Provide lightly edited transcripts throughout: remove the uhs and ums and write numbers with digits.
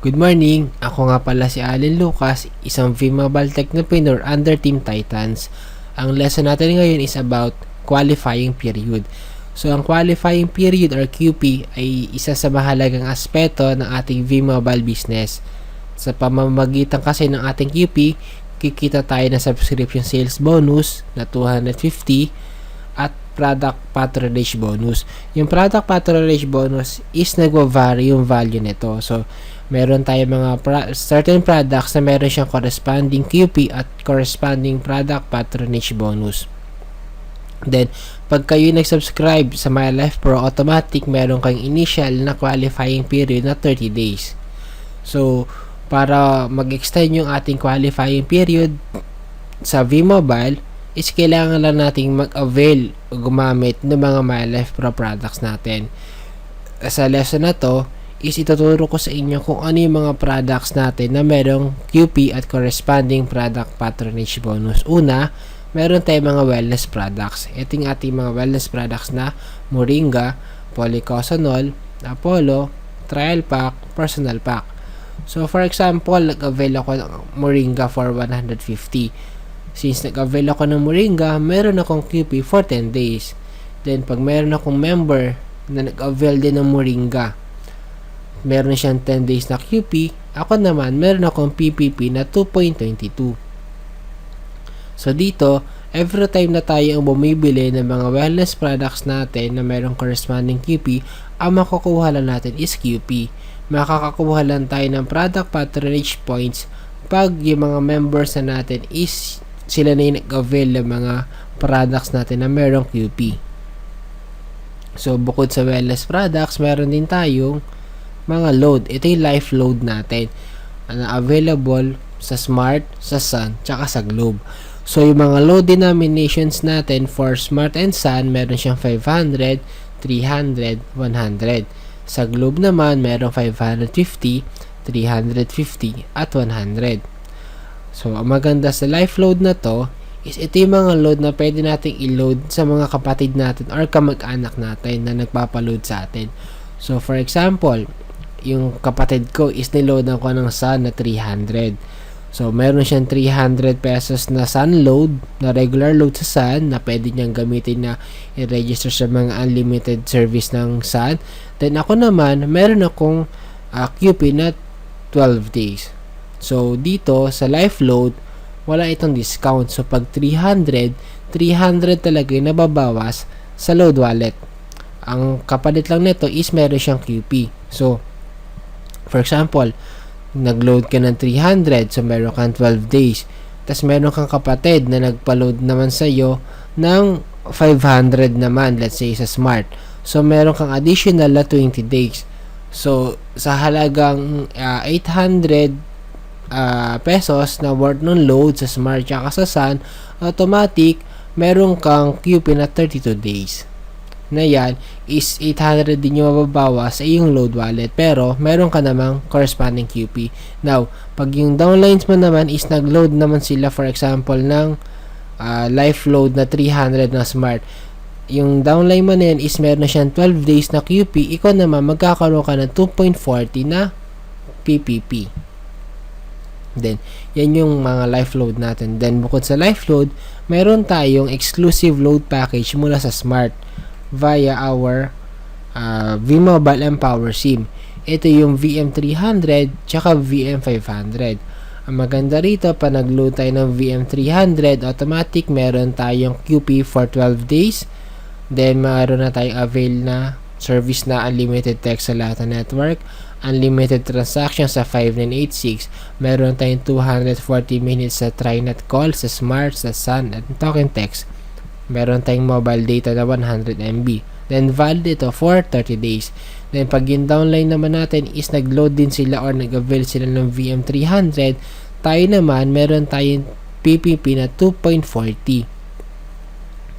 Good morning! Ako nga pala si Allen Lucas, isang V-Mobile Technopreneur under Team Titans. Ang lesson natin ngayon is about qualifying period. So, ang qualifying period or QP ay isa sa mahalagang aspeto ng ating V-Mobile business. Sa pamamagitan kasi ng ating QP, kikita tayo ng subscription sales bonus na 250 at product patronage bonus. Yung product patronage bonus is nagwa-vary yung value nito. So, meron tayo mga certain products na meron siyang corresponding QP at corresponding product patronage bonus. Then, pag kayo nag-subscribe sa My Life Pro, automatic meron kayong initial na qualifying period na 30 days. So, para mag-extend yung ating qualifying period sa V-Mobile, is kailangan lang nating mag-avail o gumamit ng mga My Life Pro products natin. Sa lesson na to, is ituturo ko sa inyo kung ano yung mga products natin na merong QP at corresponding product patronage bonus. Una, meron tayong mga wellness products. Ito yung ating mga wellness products na Moringa, Polycosanol, Apollo, Trial Pack, Personal Pack. So, for example, nag-avail ako ng Moringa for 150. Since nag-avail ako ng Moringa, meron akong QP for 10 days. Then, pag meron akong member na nag-avail din ng Moringa, meron siyang 10 days na QP, ako naman, meron akong PPP na 2.22. So, dito, every time na tayo ang bumibili ng mga wellness products natin na merong corresponding QP, ang makukuha lang natin is QP. Makakakuha lang tayo ng product patronage points pag yung mga members na natin is sila na yung nag-avail ng mga products natin na merong QP. So, bukod sa wellness products, meron din tayong mga load. Ito yung life load natin na available sa Smart, sa Sun, tsaka sa Globe. So, yung mga load denominations natin for Smart and Sun, meron siyang 500, 300, 100. Sa Globe naman, meron 550, 350, at 100. So, ang maganda sa life load na to is ito yung mga load na pwede nating i-load sa mga kapatid natin or kamag-anak natin na nagpapaload sa atin. So, for example, yung kapatid ko is niloadan ko ng Sun na 300. So, meron siyang 300 pesos na Sun load, na regular load sa Sun, na pwede niyang gamitin na i-register sa mga unlimited service ng Sun. Then, ako naman, meron akong QP na 12 days. So, dito, sa life load, wala itong discount. So, pag 300 talaga yung nababawas sa load wallet. Ang kapalit lang nito is meron siyang QP. So, for example, nag-load ka ng 300, so meron kang 12 days. Tapos meron kang kapatid na nagpa-load naman sa'yo ng 500 naman, let's say sa Smart. So meron kang additional na 20 days. So sa halagang 800 pesos na worth ng load sa Smart tsaka sa Sun, automatic meron kang QP na 32 days. Na yan is 800 din yung mababawas sa iyong load wallet, pero meron ka namang corresponding QP. Now, pag yung downlines mo naman is nag-load naman sila, for example, ng life load na 300 na Smart, yung downline mo na yan is meron na siyang 12 days na QP, ikaw naman magkakaroon ka ng 2.40 na PPP. Then, yan yung mga life load natin. Then, bukod sa life load, meron tayong exclusive load package mula sa Smart via our V-Mobile Empower SIM. Ito yung VM300 tsaka VM500. Ang maganda rito, pa nag-load tayo ng VM300, automatic meron tayong QP for 12 days. Then, meron na tayong avail na service na unlimited text sa lahat ng network, unlimited transaction sa 5986, meron tayong 240 minutes sa TriNet call sa Smart, sa Sun, at Token Text. Meron tayong mobile data na 100 MB. Then, valid ito for 30 days. Then, pag yung downline naman natin is nag-load din sila or nag-avail sila ng VM300, tayo naman, meron tayong PPP na 2.40.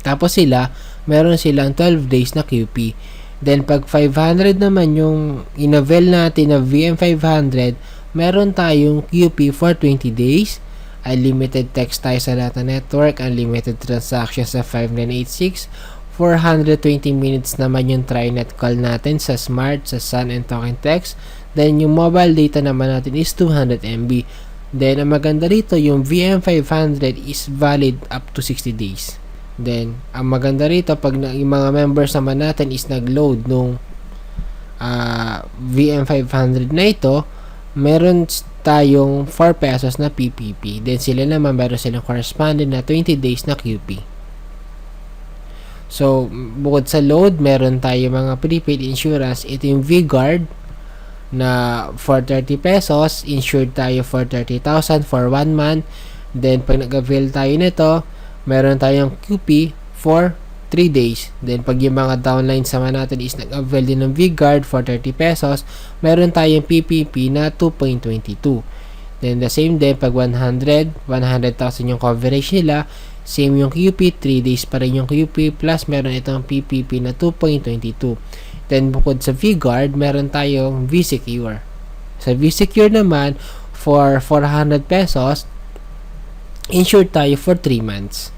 Tapos sila, meron silang 12 days na QP. Then, pag 500 naman yung in-avail natin na VM500, meron tayong QP for 20 days, unlimited text tayo sa lahat ng network, unlimited transaction sa 5986, 420 minutes naman yung TriNet call natin sa Smart, sa Sun, and Talk and Text. Then, yung mobile data naman natin is 200 MB. Then, ang maganda rito, yung VM500 is valid up to 60 days. Then, ang maganda rito, pag yung mga members naman natin is nag-load nung VM500 na ito, meron tayong 4 pesos na PPP. Then, sila naman, meron silang corresponding na 20 days na QP. So, bukod sa load, meron tayo mga prepaid insurance. Ito yung V-Guard na for 30 pesos. Insured tayo for 30,000 for 1 month. Then, pag nag-avail tayo nito, meron tayong QP for 3 days. Then, pag yung mga downlines naman natin is nag-avail din ng V-Guard for 30 pesos, meron tayong PPP na 2.22. Then, the same din, pag 100,000 yung coverage nila, same yung QP, 3 days pa rin yung QP, plus meron itong PPP na 2.22. Then, bukod sa V-Guard, meron tayong V-Secure. Sa V-Secure naman, for 400 pesos, insured tayo for 3 months.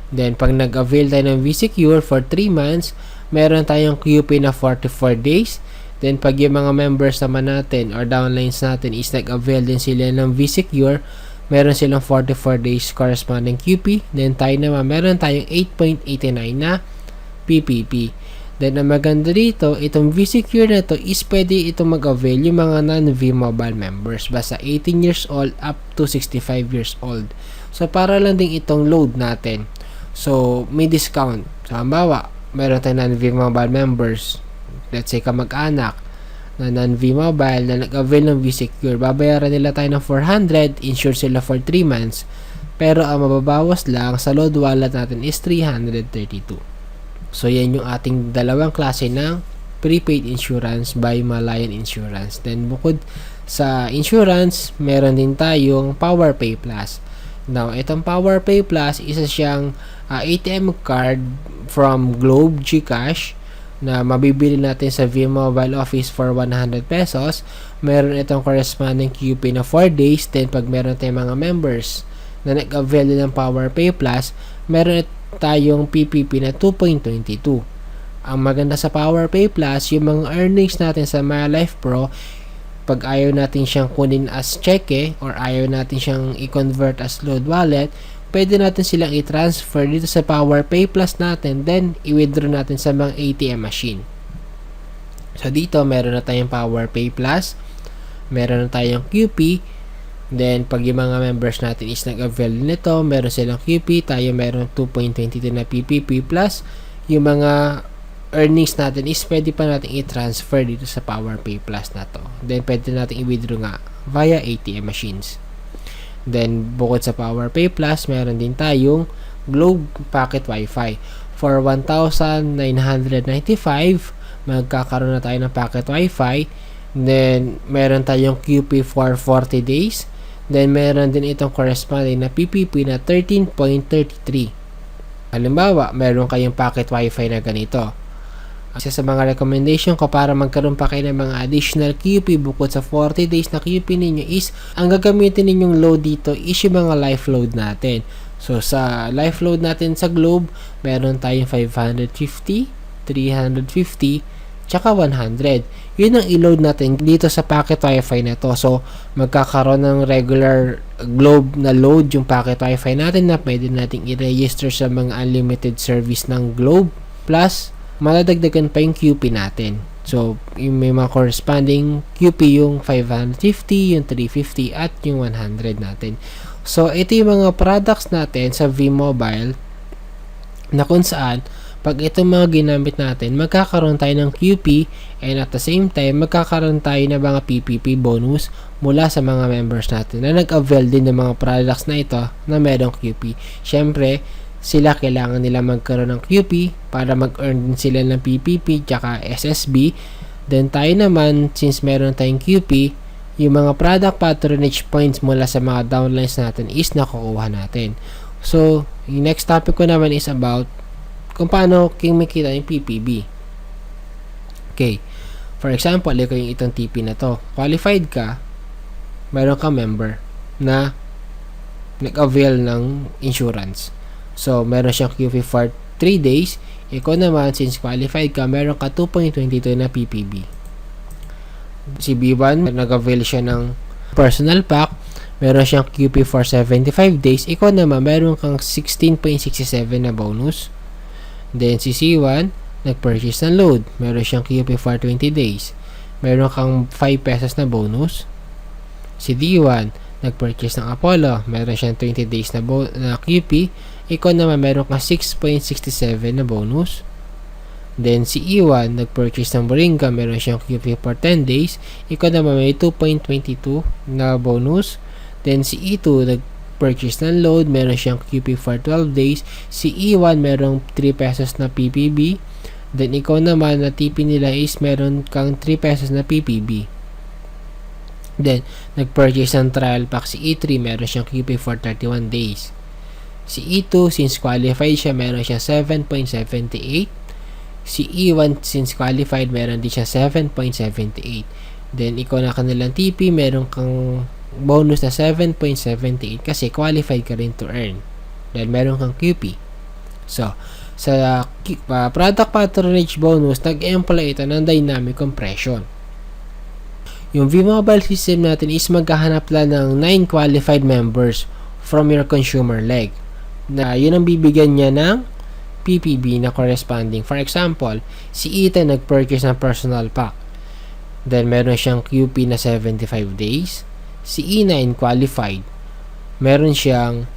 Then, pag nag-avail tayo ng V-Secure for 3 months, meron tayong QP na 44 days. Then, pag yung mga members naman natin or downlines natin is nag-avail din sila ng V-Secure, meron silang 44 days corresponding QP. Then, tayo naman, meron tayong 8.89 na PPP. Then, ang maganda dito, itong V-Secure na to is pwede itong mag-avail yung mga non-V-Mobile members. Basta 18 years old up to 65 years old. So, para lang din itong load natin. So, may discount. So, halimbawa, meron tayong non-V-Mobile members. Let's say, kamag-anak na non-V-Mobile na nag-avail ng V-Secure. Babayaran nila tayo ng 400, insure sila for 3 months. Pero, ang mababawas lang sa load wallet natin is 332. So, yan yung ating dalawang klase ng prepaid insurance by Malayan Insurance. Then, bukod sa insurance, meron din tayong PowerPay Plus. Now, itong PowerPay Plus, isa siyang ATM card from Globe GCash na mabibili natin sa V-Mobile Office for 100 pesos. Meron itong corresponding QP na 4 days. Then, pag meron tayong mga members na nag-avail ng PowerPay Plus, meron tayong PPP na 2.22. Ang maganda sa PowerPay Plus, yung mga earnings natin sa MyLife Pro, pag ayaw natin siyang kunin as cheque or ayaw natin siyang i-convert as load wallet, pwede natin silang i-transfer dito sa PowerPay Plus natin, then i-withdraw natin sa mga ATM machine. So, dito, meron na tayong PowerPay Plus, meron na tayong QP, then, pag yung mga members natin is nag-avail nito, meron silang QP, tayo meron 2.22 na PPP Plus, yung mga earnings natin is pwede pa natin i-transfer dito sa PowerPay Plus na to. Then, pwede natin i-withdraw nga via ATM machines. Then, bukod sa PowerPay Plus, meron din tayong Globe Pocket Wi-Fi. For 1,995, magkakaroon na tayo ng Pocket Wi-Fi. Then, meron tayong QP for 40 days. Then, meron din itong corresponding na PPP na 13.33. Halimbawa, meron kayong Pocket Wi-Fi na ganito. Isa sa mga recommendation ko para magkaroon pa kayo ng mga additional QP bukod sa 40 days na QP ninyo is, ang gagamitin ninyong load dito is yung mga live load natin. So, sa live load natin sa Globe, meron tayong 550, 350, tsaka 100. Yun ang i-load natin dito sa Pocket Wi-Fi na to. So, magkakaroon ng regular Globe na load yung Pocket Wi-Fi natin na pwede natin i-register sa mga unlimited service ng Globe. Plus, madadagdagan pa yung QP natin. So, yung may mga corresponding QP yung 550, yung 350, at yung 100 natin. So, ito yung mga products natin sa V-Mobile na kung saan, pag itong mga ginamit natin, magkakaroon tayo ng QP and at the same time, magkakaroon tayo ng mga PPP bonus mula sa mga members natin na nag-avail din ng mga products na ito na merong QP. Siyempre, sila kailangan nila magkaroon ng QP para mag-earn din sila ng PPP tsaka SSB. Then tayo naman, since meron tayong QP, yung mga product patronage points mula sa mga downlines natin is nakukuha natin. So, yung next topic ko naman is about kung paano kumikita yung PPB. Okay. For example, ikaw yung itong TP na to. Qualified ka, meron ka member na nag-avail ng insurance. So, meron siyang QP for 3 days. Ikaw naman, since qualified ka, meron ka 2.22 na PPB. Si B1, nag-avail siya ng personal pack, meron siyang QP for 75 days. Ikaw naman, meron kang 16.67 na bonus. Then, si C1, nag-purchase ng load. Meron siyang QP for 20 days. Meron kang 5 pesos na bonus. Si D1, nag-purchase ng Apollo. Meron siyang 20 days na QP. Ikaw naman, meron kang 6.67 na bonus. Then, si E1, nag-purchase ng Moringa. Meron siyang QP for 10 days. Ikaw naman, may 2.22 na bonus. Then, si E2, nag-purchase ng load. Meron siyang QP for 12 days. Si E1, merong 3 pesos na PPB. Then, ikaw naman, na TP nila is meron kang 3 pesos na PPB. Then, nag-purchase ng trial pack si E3, meron siyang QP for 31 days. Si E2, since qualified siya, meron siyang 7.78. Si E1, since qualified, meron din siya 7.78. Then, ikaw na kanilang TP, meron kang bonus na 7.78 kasi qualified ka rin to earn. Then, meron kang QP. So, sa product patronage bonus, nag-employ ito ng dynamic compression. Yung V-Mobile system natin is maghahanap lang ng 9 qualified members from your consumer leg. Na yun ang bibigyan niya ng PPB na corresponding. For example, si Ethan nag-purchase ng personal pack. Then, meron siyang QP na 75 days. Si E9 qualified. Meron siyang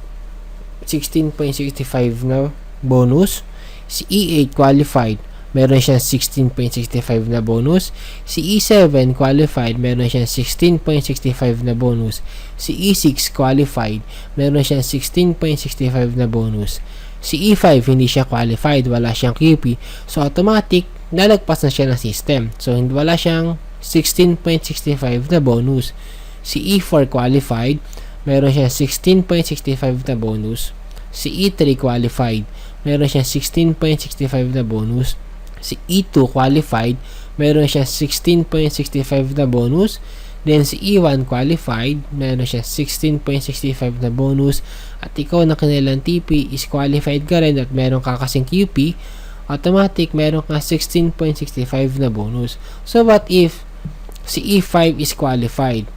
16.65 na bonus. Si E8 qualified. Meron siyang 16.65 na bonus. Si E7 qualified, meron siyang 16.65 na bonus. Si E6 qualified, meron siyang 16.65 na bonus. Si E5 hindi siya qualified, wala siyang QP. So automatic, nalagpas na siya ng system. So wala siyang 16.65 na bonus. Si E4 qualified, meron siyang 16.65 na bonus. Si E3 qualified, meron siyang 16.65 na bonus. Si E2 qualified, meron siya 16.65 na bonus. Then si E1 qualified, meron siya 16.65 na bonus. At ikaw na kanilang TP is qualified ka rin at meron ka kasing QP, automatic meron ka 16.65 na bonus. So what if si E5 is qualified?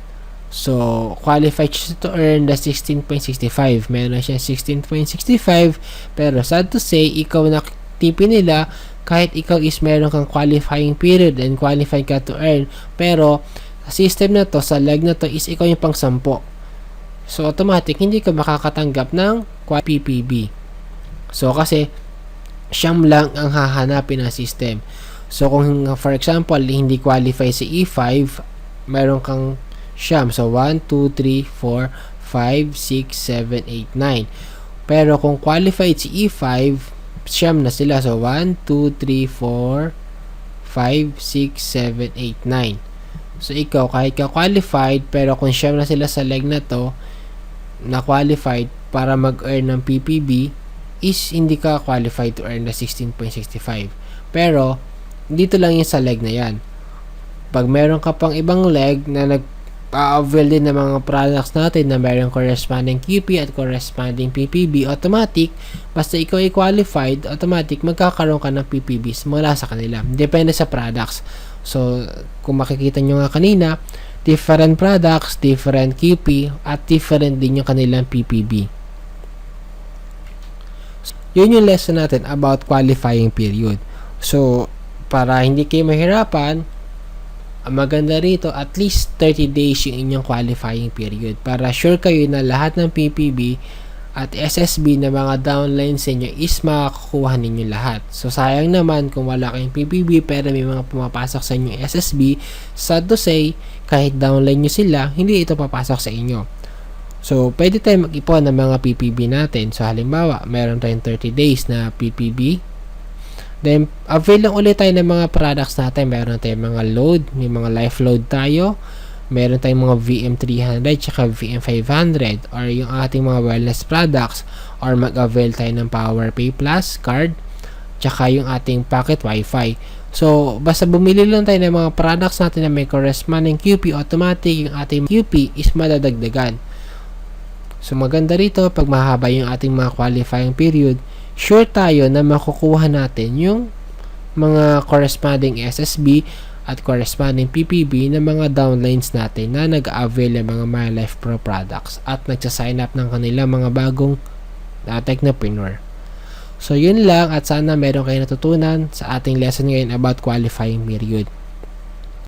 So qualified siya to earn the 16.65. Meron siya 16.65, pero sad to say, ikaw na TP nila, kahit ikaw is meron kang qualifying period and qualified ka to earn, pero sa system na to, sa leg na to, is ikaw yung pang 10. So automatic, hindi ka makakatanggap ng PPB. So kasi siyam lang ang hahanapin ng system. So kung for example, hindi qualify si E5, meron kang siyam. So 1, 2, 3, 4, 5, 6, 7, 8, 9. Pero kung qualified si E5, siyam na sila. So 1, 2, 3, 4, 5, 6, 7, 8, 9. So ikaw, kahit ka qualified, pero kung siyam na sila sa leg na to, na qualified para mag-earn ng PPB, is hindi ka qualified to earn na 16.65. Pero dito lang yung sa leg na yan. Pag meron ka pang ibang leg na nag-avail din ng mga products natin na meron corresponding QP at corresponding PPB, automatic, basta ikaw ay qualified, automatic magkakaroon ka ng PPBs mula sa kanila. Depende sa products. So, kung makikita nyo nga kanina, different products, different QP, at different din yung kanilang PPB. Yun yung lesson natin about qualifying period. So, para hindi kayo mahirapan, ang maganda rito, at least 30 days yung inyong qualifying period para sure kayo na lahat ng PPB at SSB na mga downline sa inyo is makakuha ninyo lahat. So, sayang naman kung wala kayong PPB pero may mga pumapasok sa inyo SSB. Sad to say, kahit downline nyo sila, hindi ito papasok sa inyo. So, pwede tayo mag-ipon ng mga PPB natin. So, halimbawa, meron tayong 30 days na PPB. Then, avail lang ulit tayo ng mga products natin. Meron tayong mga load, may mga life load tayo. Meron tayong mga VM300 tsaka VM500 or yung ating mga wellness products, or mag-avail tayo ng PowerPay Plus card tsaka yung ating packet Wi-Fi. So, basta bumili lang tayo ng mga products natin na may corresponding QP, automatic yung ating QP is madadagdagan. So, maganda rito pag mahaba yung ating mga qualifying period, sure tayo na makukuha natin yung mga corresponding SSB at corresponding PPB ng mga downlines natin na nag-avail ng mga MyLife Pro products at nagsasign up ng kanilang mga bagong technopreneur. So, yun lang at sana meron kayo natutunan sa ating lesson ngayon about qualifying period.